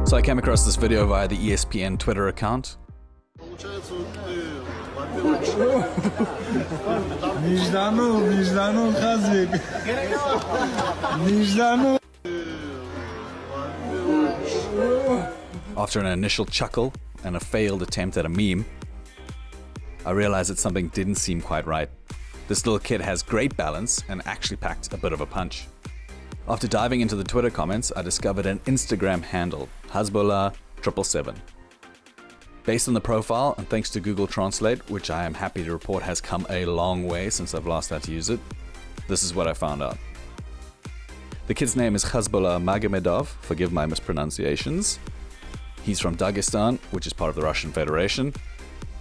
So I came across this video via the ESPN Twitter account. After an initial chuckle and a failed attempt at a meme, I realized that something didn't seem quite right. This little kid has great balance and actually packed a bit of a punch. After diving into the Twitter comments, I discovered an Instagram handle, Hasbulla 777. Based on the profile, and thanks to Google Translate, which I am happy to report has come a long way since I've last had to use it, this is what I found out. The kid's name is Hasbulla Magomedov, forgive my mispronunciations. He's from Dagestan, which is part of the Russian Federation.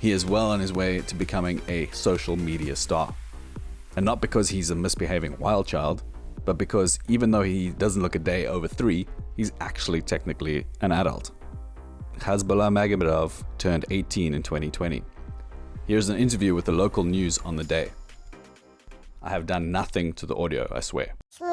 He is well on his way to becoming a social media star. And not because he's a misbehaving wild child, but because even though he doesn't look a day over 3, he's actually technically an adult. Hasbulla Magomedov turned 18 in 2020. Here's an interview with the local news on the day. I have done nothing to the audio, I swear. From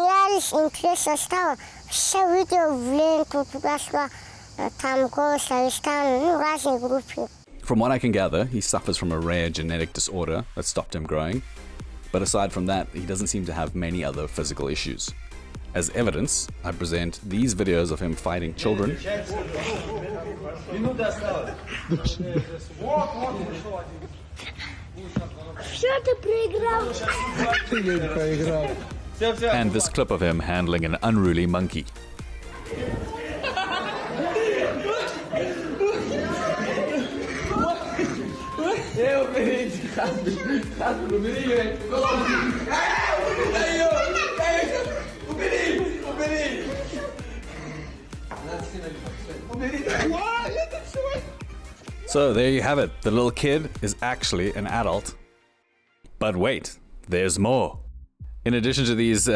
what I can gather, he suffers from a rare genetic disorder that stopped him growing. But aside from that, he doesn't seem to have many other physical issues. As evidence, I present these videos of him fighting children. And this clip of him handling an unruly monkey. So there you have it. The little kid is actually an adult. But wait, there's more. In addition to these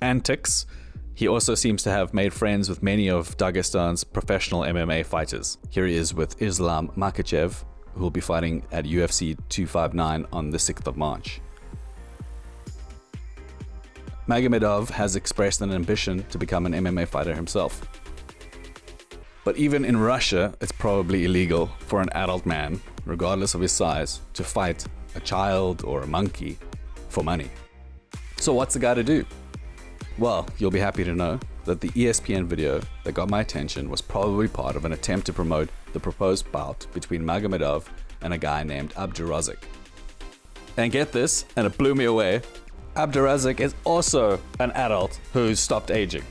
antics, he also seems to have made friends with many of Dagestan's professional MMA fighters. Here he is with Islam Makhachev, who will be fighting at UFC 259 on the 6th of March. Magomedov has expressed an ambition to become an MMA fighter himself. But even in Russia, it's probably illegal for an adult man, regardless of his size, to fight a child or a monkey for money. So what's the guy to do? Well, you'll be happy to know that the ESPN video that got my attention was probably part of an attempt to promote the proposed bout between Magomedov and a guy named Abdurozik. And get this, and it blew me away, Abdurozik is also an adult who's stopped aging.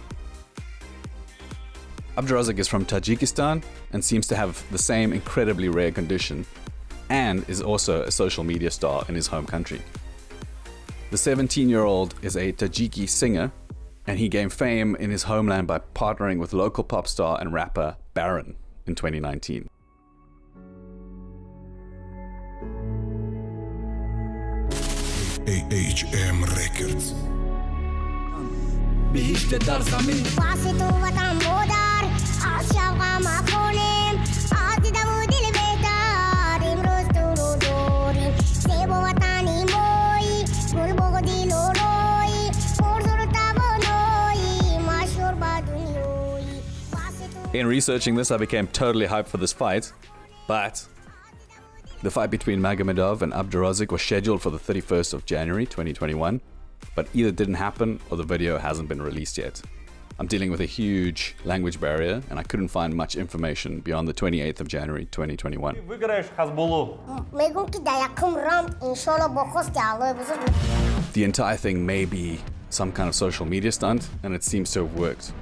Abdurozik is from Tajikistan and seems to have the same incredibly rare condition, and is also a social media star in his home country. The 17-year-old is a Tajiki singer, and he gained fame in his homeland by partnering with local pop star and rapper Baron in 2019. AHM Records. In researching this, I became totally hyped for this fight, but the fight between Magomedov and Abdurozik was scheduled for the 31st of January 2021, but either didn't happen or the video hasn't been released yet. I'm dealing with a huge language barrier and I couldn't find much information beyond the 28th of January 2021. The entire thing may be some kind of social media stunt, and it seems to have worked.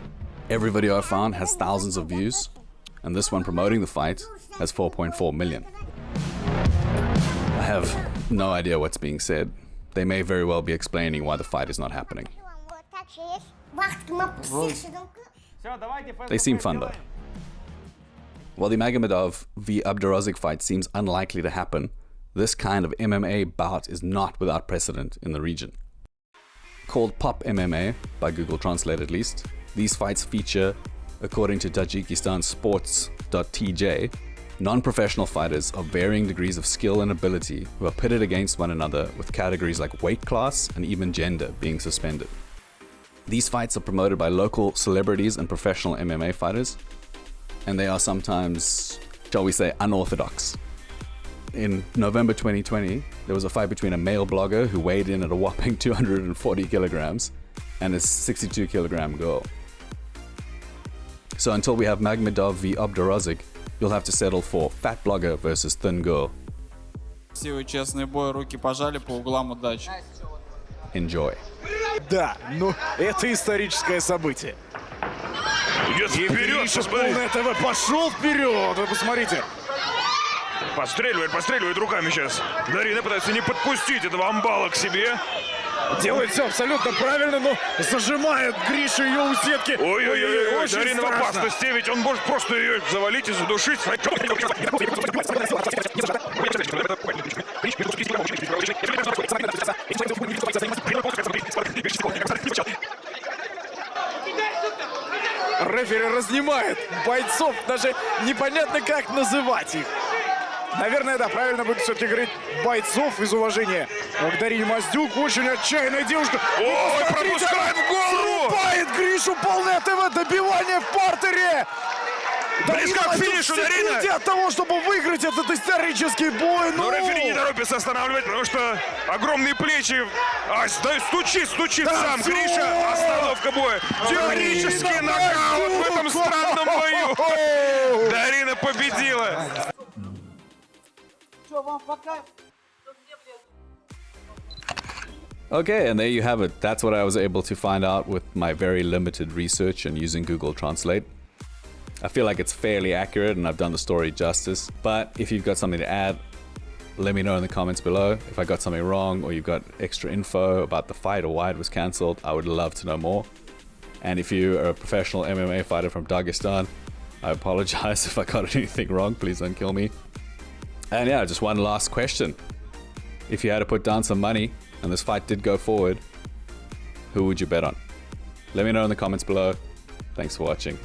Every video I found has thousands of views, and this one promoting the fight has 4.4 million. I have no idea what's being said. They may very well be explaining why the fight is not happening. They seem fun though. While the Magomedov v Abdurozik fight seems unlikely to happen, this kind of MMA bout is not without precedent in the region. Called Pop MMA, by Google Translate at least, these fights feature, according to Tajikistan Sports.tj, non-professional fighters of varying degrees of skill and ability who are pitted against one another with categories like weight class and even gender being suspended. These fights are promoted by local celebrities and professional MMA fighters. and they are sometimes, shall we say, unorthodox. In November 2020, there was a fight between a male blogger who weighed in at a whopping 240 kilograms and a 62 kilogram girl. So until we have Magomedov v. Abdurozik, you'll have to settle for fat blogger versus thin girl. Красивый, честный бой, руки пожали, по углам удачи. Enjoy. Да, ну это историческое событие. Идет вперед, Полное ТВ пошел вперед, вы посмотрите. Постреливает руками сейчас. Дарина пытается не подпустить этого амбала к себе. Делает все абсолютно правильно, но зажимает Гриша ее у сетки. Ой-ой-ой, очень Дарина в страшно. опасности, ведь он может просто ее завалить и задушить. Рефери разнимает бойцов, даже непонятно как называть их. Наверное, да, правильно будет все-таки говорить бойцов из уважения к Дарине Маздюк. Очень отчаянная девушка. Ой, пропускает в голову! Срубает Гришу, полное ТВ, добивание в партере. Близко к финишу, Дарина! От того, чтобы выиграть этот исторический бой. Но рефери не торопится останавливать, потому что огромные плечи. Стучит Да, сам всё! Гриша. Остановка боя. Теоретический нокаут в этом странном бою. Дарина победила. Okay, and there you have it. That's what I was able to find out with my very limited research and using Google Translate. I feel like it's fairly accurate and I've done the story justice. But if you've got something to add, let me know in the comments below. If I got something wrong or you've got extra info about the fight or why it was cancelled, I would love to know more. And if you are a professional MMA fighter from Dagestan, I apologize if I got anything wrong. Please don't kill me. And yeah, just one last question. If you had to put down some money and this fight did go forward, who would you bet on? Let me know in the comments below. Thanks for watching.